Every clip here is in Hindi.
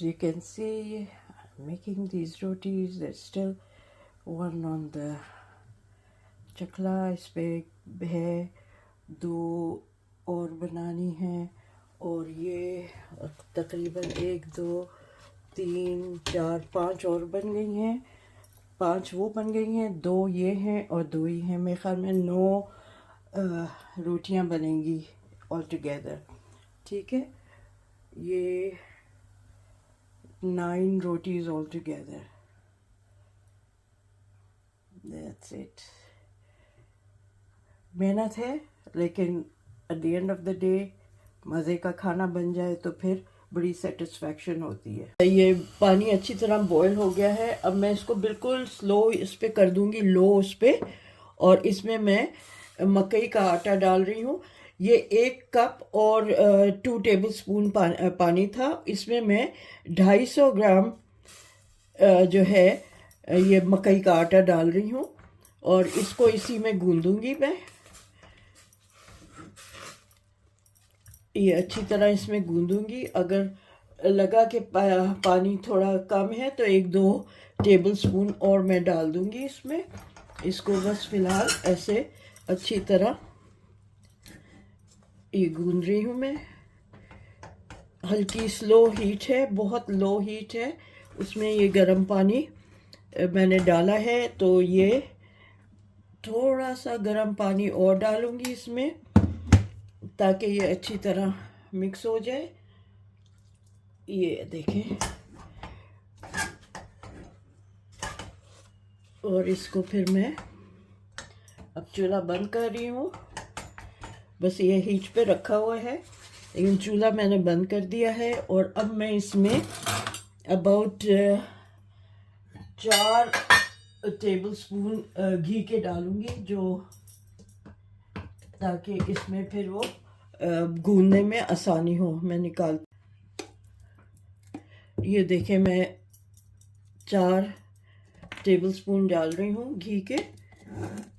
you can see, I'm making these rotis. There's still one on the चकला, इस पे है, दो और बनानी है, और ये तकरीबन 1 2 3 4 5 और बन गई हैं। 5 वो बन गई हैं, 2 ये हैं और 2 ही हैं। मेरे ख्याल में 9 रोटियां बनेंगी ऑल टुगेदर। ठीक है, ये 9 rotis all together. That's it. मेहनत है, लेकिन at the end of the day मज़े का खाना बन जाए तो फिर बड़ी सेटिस्फैक्शन होती है। ये पानी अच्छी तरह बॉयल हो गया है। अब मैं इसको बिल्कुल स्लो इस पे कर दूंगी, लो उस पे, और इसमें मैं मकई का आटा डाल रही हूँ। ये 1 कप और 2 टेबल स्पून पानी था। इसमें मैं 250 ग्राम जो है ये मकई का आटा डाल रही हूँ, और इसको इसी में गूंदूंगी मैं। ये अच्छी तरह इसमें गूंदूंगी। अगर लगा कि पानी थोड़ा कम है तो 1 2 टेबल स्पून और मैं डाल दूंगी इसमें। इसको बस फिलहाल ऐसे अच्छी तरह ये गूंद रही हूँ मैं। हल्की स्लो हीट है, बहुत लो हीट है। उसमें ये गर्म पानी मैंने डाला है, तो ये थोड़ा सा गर्म पानी और डालूंगी इसमें, ताकि ये अच्छी तरह मिक्स हो जाए। ये देखें, और इसको फिर मैं अब चूल्हा बंद कर रही हूँ। बस ये हीट पे रखा हुआ है, लेकिन चूल्हा मैंने बंद कर दिया है। और अब मैं इसमें अबाउट 4 टेबल स्पून घी के डालूंगी, जो ताकि इसमें फिर वो गूंदने में आसानी हो। मैं निकाल, ये देखें, मैं 4 टेबल स्पून डाल रही हूँ घी के।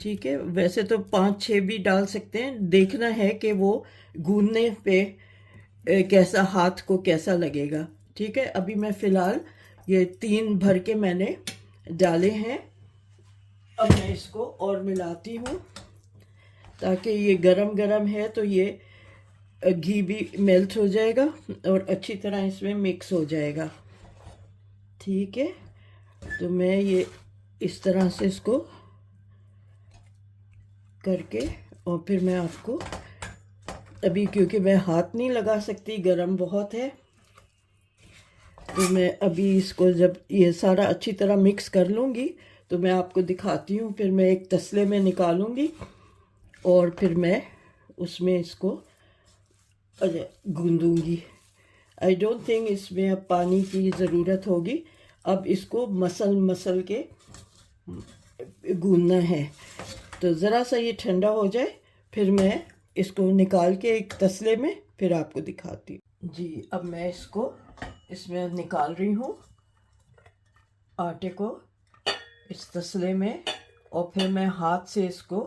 ठीक है, वैसे तो 5 6 भी डाल सकते हैं। देखना है कि वो गूंदने पे कैसा, हाथ को कैसा लगेगा। ठीक है, अभी मैं फ़िलहाल ये 3 भर के मैंने डाले हैं। अब मैं इसको और मिलाती हूँ, ताकि ये गरम गरम है तो ये घी भी मेल्ट हो जाएगा और अच्छी तरह इसमें मिक्स हो जाएगा। ठीक है, तो मैं ये इस तरह से इसको करके, और फिर मैं आपको अभी, क्योंकि मैं हाथ नहीं लगा सकती, गरम बहुत है, तो मैं अभी इसको जब ये सारा अच्छी तरह मिक्स कर लूँगी तो मैं आपको दिखाती हूँ। फिर मैं एक तसले में निकालूँगी और फिर मैं उसमें इसको गूंदूँगी। आई डोंट थिंक इसमें अब पानी की ज़रूरत होगी। अब इसको मसल के गूंदना है। तो ज़रा सा ये ठंडा हो जाए, फिर मैं इसको निकाल के एक तसले में फिर आपको दिखाती हूँ। जी, अब मैं इसको इसमें निकाल रही हूँ, आटे को इस तसले में, और फिर मैं हाथ से इसको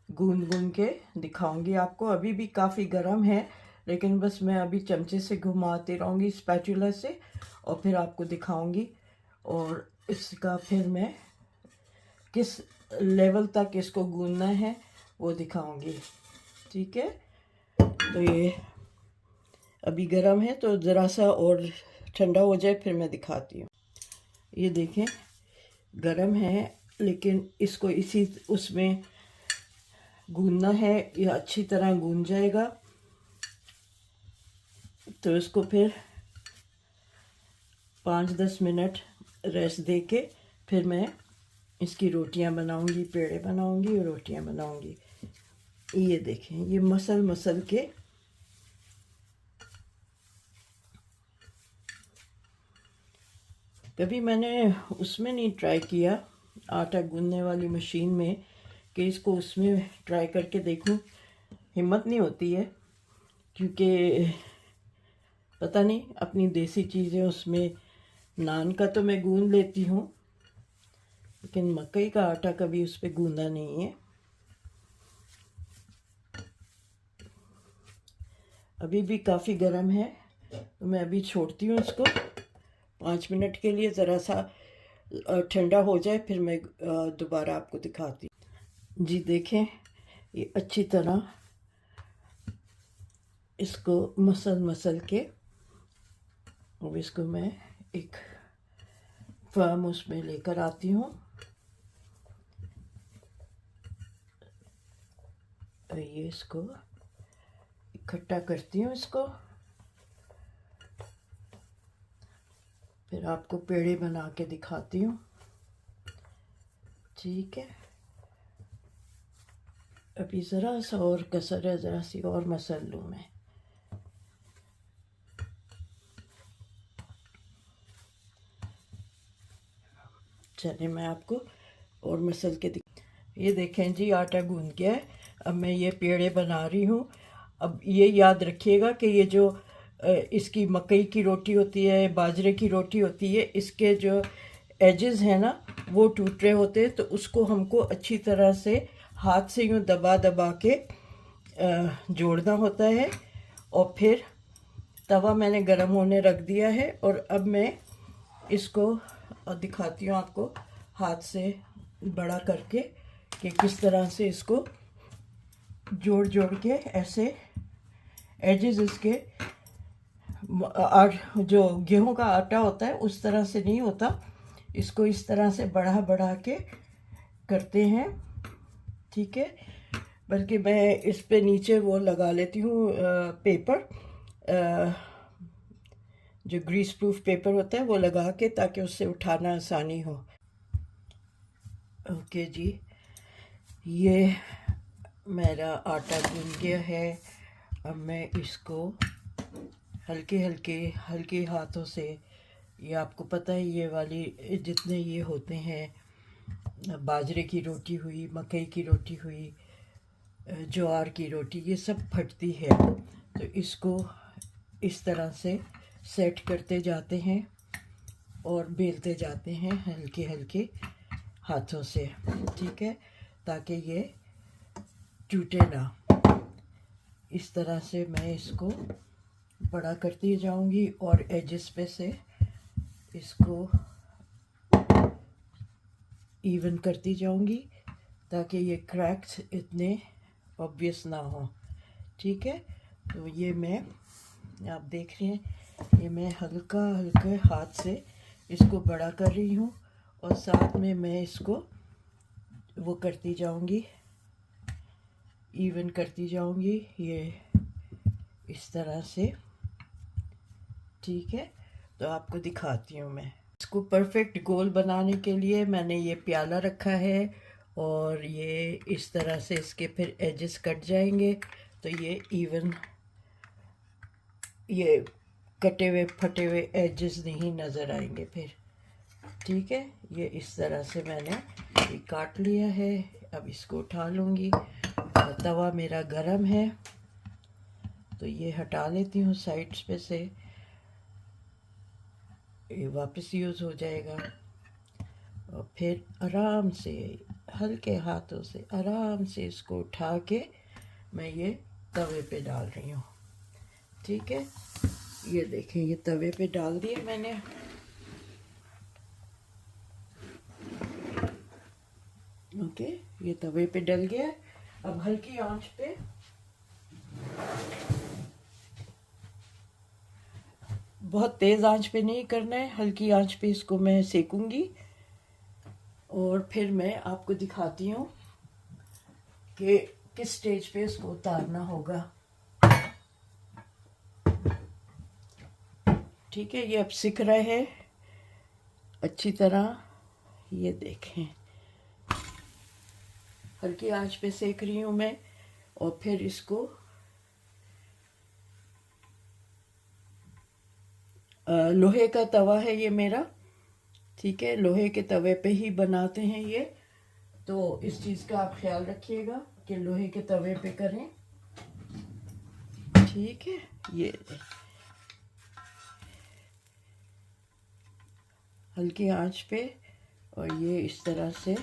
गूंद के दिखाऊंगी आपको। अभी भी काफ़ी गर्म है, लेकिन बस मैं अभी चमचे से घुमाती रहूँगी, स्पैचुला से, और फिर आपको दिखाऊंगी। और इसका फिर मैं किस लेवल तक इसको गूंदना है वो दिखाऊंगी। ठीक है, तो ये अभी गर्म है, तो ज़रा सा और ठंडा हो जाए फिर मैं दिखाती हूँ। ये देखें, गरम है, लेकिन इसको इसी उसमें गूंदना है। ये अच्छी तरह गूंद जाएगा, तो इसको फिर 5-10 मिनट रेस्ट दे के फिर मैं इसकी रोटियां बनाऊंगी, पेड़े बनाऊंगी और रोटियां बनाऊंगी। ये देखें, ये मसल के कभी मैंने उसमें नहीं ट्राई किया, आटा गूंदने वाली मशीन में, कि इसको उसमें ट्राई करके देखूं। हिम्मत नहीं होती है, क्योंकि पता नहीं, अपनी देसी चीज़ें उसमें, नान का तो मैं गूंद लेती हूँ, लेकिन मकई का आटा कभी उस पर गूंदा नहीं है। अभी भी काफ़ी गर्म है, तो मैं अभी छोड़ती हूँ इसको, 5 मिनट के लिए, ज़रा सा ठंडा हो जाए फिर मैं दोबारा आपको दिखाती हूँ। जी देखें, ये अच्छी तरह इसको मसल के अब इसको मैं एक फर्म उसमें लेकर आती हूँ। ये इसको इकट्ठा करती हूँ इसको, फिर आपको पेड़े बना के दिखाती हूँ। ठीक है, अभी ज़रा सा और कसर है, ज़रा सी और मसल लूँ मैं। चलिए मैं आपको और मसल के ये देखें जी, आटा गूंद गया है। अब मैं ये पेड़े बना रही हूँ। अब ये याद रखिएगा कि ये जो इसकी मकई की रोटी होती है, बाजरे की रोटी होती है, इसके जो एजेस हैं ना वो टूट रहे होते हैं, तो उसको हमको अच्छी तरह से हाथ से यूँ दबा दबा के जोड़ना होता है। और फिर तवा मैंने गरम होने रख दिया है, और अब मैं इसको दिखाती हूँ आपको हाथ से बड़ा करके कि किस तरह से इसको जोड़ जोड़ के ऐसे एजेस इसके जो गेहूं का आटा होता है उस तरह से नहीं होता, इसको इस तरह से बढ़ा बढ़ा के करते हैं। ठीक है, बल्कि मैं इस पे नीचे वो लगा लेती हूँ पेपर, जो ग्रीस प्रूफ पेपर होता है वो लगा के, ताकि उससे उठाना आसानी हो। ओके जी, ये मेरा आटा गूंद गया है। अब मैं इसको हल्के हाथों से, ये आपको पता है ये वाली जितने ये होते हैं, बाजरे की रोटी हुई, मकई की रोटी हुई, ज्वार की रोटी, ये सब फटती है। तो इसको इस तरह से सेट करते जाते हैं और बेलते जाते हैं हल्के हल्के हाथों से। ठीक है, ताकि ये टूटे ना। इस तरह से मैं इसको बड़ा करती जाऊंगी और एजेस पे से इसको इवन करती जाऊंगी, ताकि ये क्रैक्स इतने ऑब्वियस ना हो। ठीक है, तो ये मैं, आप देख रहे हैं, ये मैं हल्का हल्के हाथ से इसको बड़ा कर रही हूँ, और साथ में मैं इसको वो करती जाऊंगी, इवन करती जाऊंगी, ये इस तरह से। ठीक है, तो आपको दिखाती हूँ मैं। इसको परफेक्ट गोल बनाने के लिए मैंने ये प्याला रखा है, और ये इस तरह से इसके फिर एजेस कट जाएंगे, तो ये इवन, ये कटे हुए फटे हुए एजेस नहीं नज़र आएंगे फिर। ठीक है, ये इस तरह से मैंने ये काट लिया है। अब इसको उठा लूँगी। तवा मेरा गरम है, तो ये हटा लेती हूँ साइड्स पे से, ये वापस यूज़ हो जाएगा। और फिर आराम से हल्के हाथों से आराम से इसको उठा के मैं ये तवे पे डाल रही हूँ। ठीक है, ये देखें, ये तवे पे डाल दिए मैंने। ओके, ये तवे पे डल गया। अब हल्की आंच पे बहुत तेज़ आंच पे नहीं करना है, हल्की आंच पे इसको मैं सेकूंगी, और फिर मैं आपको दिखाती हूँ कि किस स्टेज पे इसको उतारना होगा। ठीक है, ये अब सिक रहा है अच्छी तरह। ये देखें, हल्की आंच पे सेक रही हूँ मैं, और फिर इसको लोहे का तवा है ये मेरा। ठीक है, लोहे के तवे पे ही बनाते हैं ये, तो इस चीज़ का आप ख्याल रखिएगा कि लोहे के तवे पे करें। ठीक है, ये हल्की आंच पे, और ये इस तरह से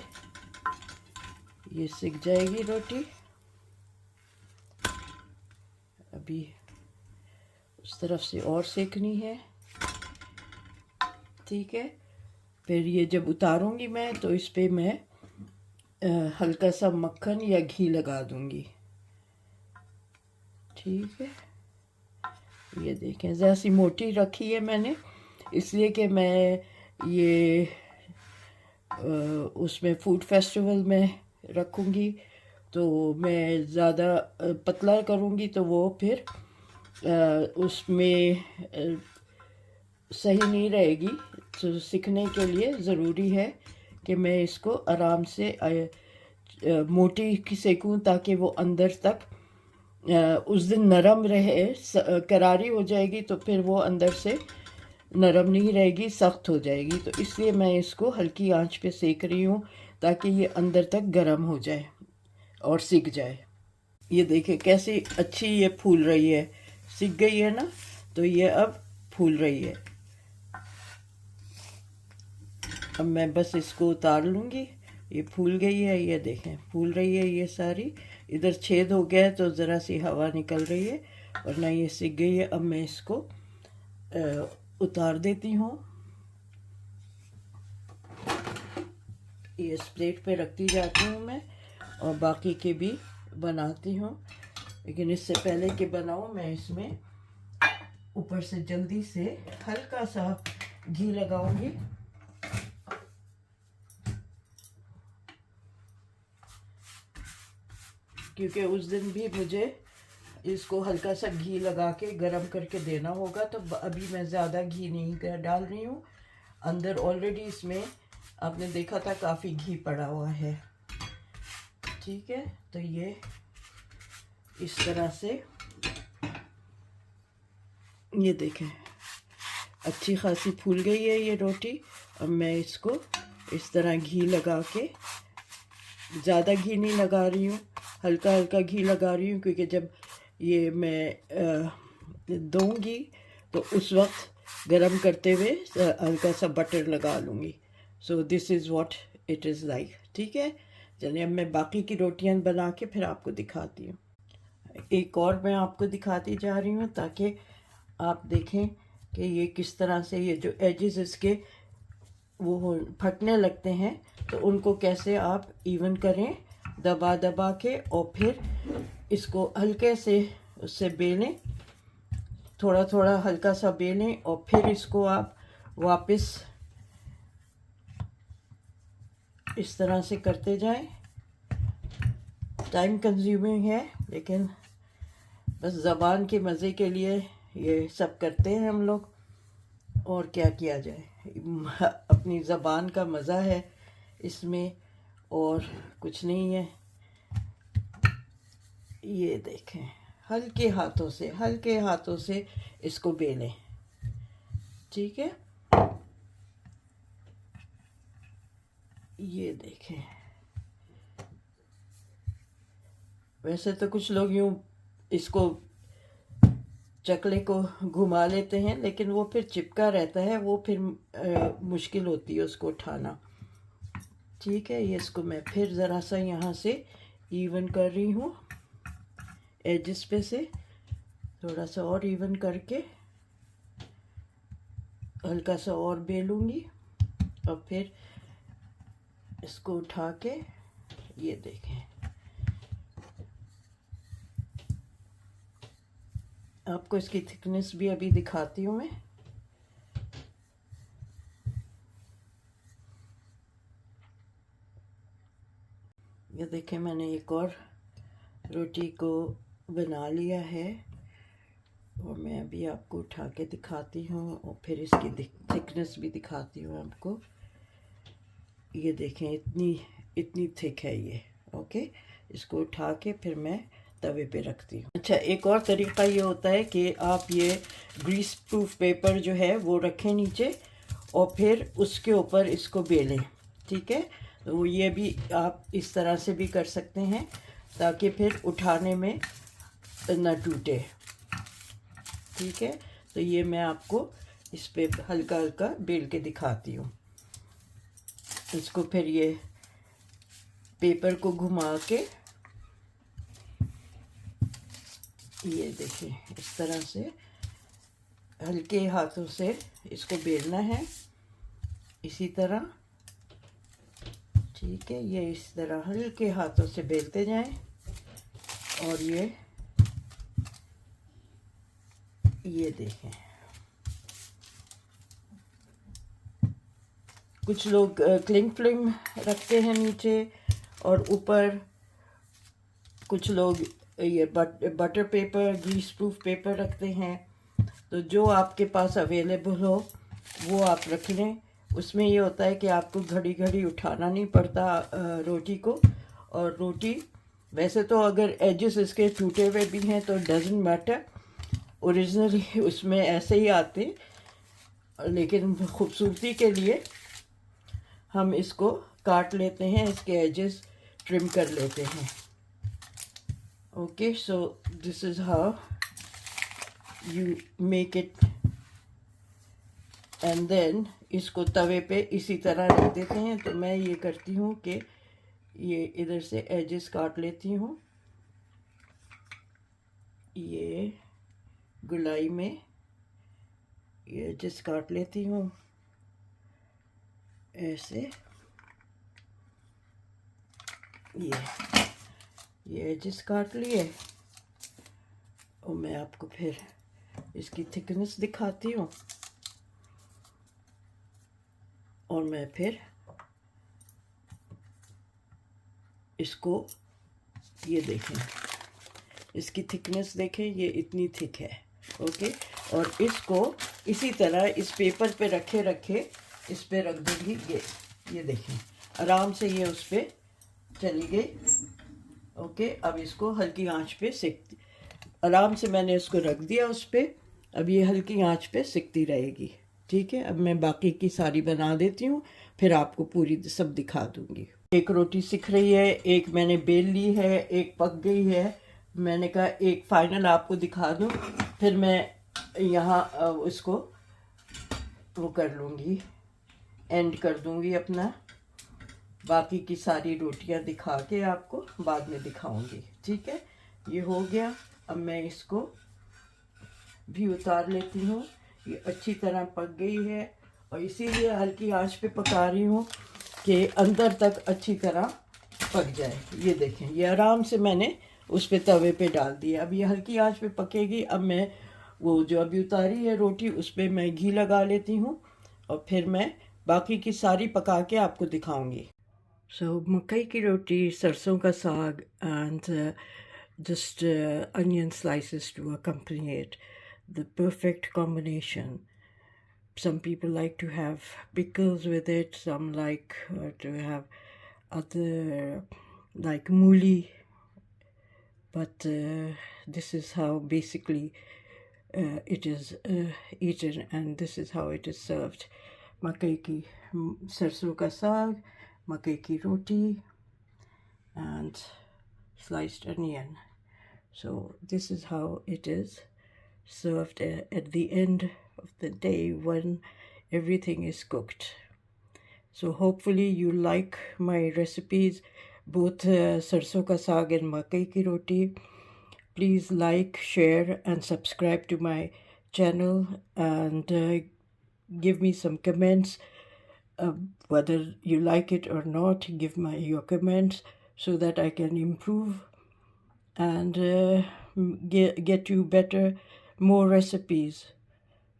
ये सिक जाएगी रोटी। अभी उस तरफ से और सेकनी है। ठीक है। फिर ये जब उतारूंगी मैं तो इस पे मैं हल्का सा मक्खन या घी लगा दूंगी। ठीक है, ये देखें ज़रा सी मोटी रखी है मैंने, इसलिए कि मैं ये उसमें फूड फेस्टिवल में रखूँगी, तो मैं ज़्यादा पतला करूँगी तो वो फिर उसमें सही नहीं रहेगी। तो सीखने के लिए ज़रूरी है कि मैं इसको आराम से मोटी की सेकूं ताकि वो अंदर तक उस दिन नरम रहे। करारी हो जाएगी तो फिर वो अंदर से नरम नहीं रहेगी, सख्त हो जाएगी। तो इसलिए मैं इसको हल्की आंच पे सेक रही हूँ ताकि ये अंदर तक गर्म हो जाए और सिक जाए। ये देखिए कैसी अच्छी ये फूल रही है, सिक गई है ना, तो ये अब फूल रही है। अब मैं बस इसको उतार लूँगी। ये फूल गई है, ये देखें फूल रही है ये सारी। इधर छेद हो गया है तो ज़रा सी हवा निकल रही है, वरना ये सिक गई है। अब मैं इसको उतार देती हूँ। ये इस प्लेट पे रखती जाती हूँ मैं और बाकी के भी बनाती हूँ। लेकिन इससे पहले कि बनाऊँ मैं इसमें ऊपर से जल्दी से हल्का सा घी लगाऊंगी। क्योंकि उस दिन भी मुझे इसको हल्का सा घी लगा के गरम करके देना होगा, तो अभी मैं ज़्यादा घी नहीं डाल रही हूँ। अंदर ऑलरेडी इसमें आपने देखा था काफ़ी घी पड़ा हुआ है। ठीक है, तो ये इस तरह से ये देखें अच्छी खासी फूल गई है ये रोटी। अब मैं इसको इस तरह घी लगा के, ज़्यादा घी नहीं लगा रही हूँ, हल्का हल्का घी लगा रही हूँ, क्योंकि जब ये मैं दूंगी तो उस वक्त गरम करते हुए हल्का सा बटर लगा लूँगी। सो this is what it is like. ठीक है, चलिए अब मैं बाकी की रोटियां बना के फिर आपको दिखाती हूँ। एक और मैं आपको दिखाती जा रही हूँ ताकि आप देखें कि ये किस तरह से ये जो एजेस इसके वो फटने लगते हैं, तो उनको कैसे आप इवन करें दबा दबा के, और फिर इसको हल्के से उससे बेलें, थोड़ा थोड़ा हल्का सा बेलें, और फिर इसको आप वापस इस तरह से करते जाएं। टाइम कंज्यूमिंग है, लेकिन बस ज़बान के मज़े के लिए ये सब करते हैं हम लोग, और क्या किया जाए। अपनी ज़बान का मज़ा है इसमें, और कुछ नहीं है। ये देखें हल्के हाथों से इसको बेलें। ठीक है, ये देखें। वैसे तो कुछ लोग यूँ इसको चकले को घुमा लेते हैं, लेकिन वो फिर चिपका रहता है, वो फिर मुश्किल होती है उसको उठाना। ठीक है, ये इसको मैं फिर ज़रा सा यहाँ से इवन कर रही हूँ, एजिस पे से थोड़ा सा और इवन करके हल्का सा और बेलूँगी, और फिर इसको उठा के ये देखें। आपको इसकी थिकनेस भी अभी दिखाती हूँ मैं। ये देखें मैंने एक और रोटी को बना लिया है, और मैं अभी आपको उठा के दिखाती हूँ, और फिर इसकी थिकनेस भी दिखाती हूँ आपको। ये देखें इतनी थिक है ये। ओके, इसको उठा के फिर मैं तवे पे रखती हूँ। अच्छा, एक और तरीका ये होता है कि आप ये ग्रीस प्रूफ पेपर जो है वो रखें नीचे, और फिर उसके ऊपर इसको बेलें। ठीक है, तो ये भी आप इस तरह से भी कर सकते हैं, ताकि फिर उठाने में ना टूटे। ठीक है, तो ये मैं आपको इस पे हल्का हल्का बेल के दिखाती हूँ। इसको फिर ये पेपर को घुमा के ये देखिए इस तरह से हल्के हाथों से इसको बेलना है, इसी तरह, ठीक है। ये इस तरह हल्के हाथों से बेलते जाएं और ये देखें। कुछ लोग क्लिंग फिल्म रखते हैं नीचे और ऊपर कुछ लोग ये butter paper, grease proof paper रखते हैं। तो जो आपके पास अवेलेबल हो वो आप रख लें। उसमें ये होता है कि आपको घड़ी घड़ी उठाना नहीं पड़ता रोटी को। और रोटी वैसे तो अगर एजेस इसके टूटे हुए भी हैं तो डजंट मैटर, ओरिजिनली उसमें ऐसे ही आते, लेकिन खूबसूरती के लिए हम इसको काट लेते हैं, इसके एजेस ट्रिम कर लेते हैं। Okay, so this is how you make it. And then इसको तवे पे इसी तरह रख देते हैं। तो मैं ये करती हूँ कि ये इधर से एजेस काट लेती हूँ, ये गुलाई में ये एजेस काट लेती हूँ ऐसे। ये एजेस काट लिए और मैं आपको फिर इसकी थिकनेस दिखाती हूँ। और मैं फिर इसको, ये देखें, इसकी थिकनेस देखें, ये इतनी थिक है। ओके, और इसको इसी तरह इस पेपर पे रखे इस पे रख दूँगी। ये देखें, आराम से ये उस पर चली गई। ओके, अब इसको हल्की आंच पे सिकती, आराम से मैंने इसको रख दिया उस पर। अब ये हल्की आंच पे सिकती रहेगी। ठीक है, अब मैं बाकी की सारी बना देती हूँ, फिर आपको पूरी सब दिखा दूँगी। एक रोटी सिक रही है, एक मैंने बेल ली है, एक पक गई है। मैंने कहा एक फाइनल आपको दिखा दूँ, फिर मैं यहाँ उसको वो कर लूँगी, एंड कर दूँगी अपना। बाकी की सारी रोटियां दिखा के आपको बाद में दिखाऊंगी। ठीक है, ये हो गया। अब मैं इसको भी उतार लेती हूँ। ये अच्छी तरह पक गई है और इसीलिए हल्की आंच पे पका रही हूँ कि अंदर तक अच्छी तरह पक जाए। ये देखें, ये आराम से मैंने उस पे तवे पे डाल दिया। अब ये हल्की आंच पे पकेगी। अब मैं वो जो अभी उतारी है रोटी, उस पर मैं घी लगा लेती हूँ और फिर मैं बाकी की सारी पका के आपको दिखाऊंगी। So मकई की रोटी, सरसों का साग, and just onion slices to accompany it. The perfect combination. Some people like to have pickles with it. Some like to have other, like mooli. But this is how basically it is eaten, and this is how it is served. मकई की सरसों का साग, मकई की roti, and sliced onion. So this is how it is served at the end of the day when everything is cooked. So hopefully you like my recipes, both sarson ka saag and makai ki roti. Please like, share and subscribe to my channel, and give me some comments, whether you like it or not. Give your comments so that I can improve and get you more recipes.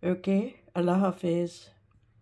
Okay, Allah Hafiz.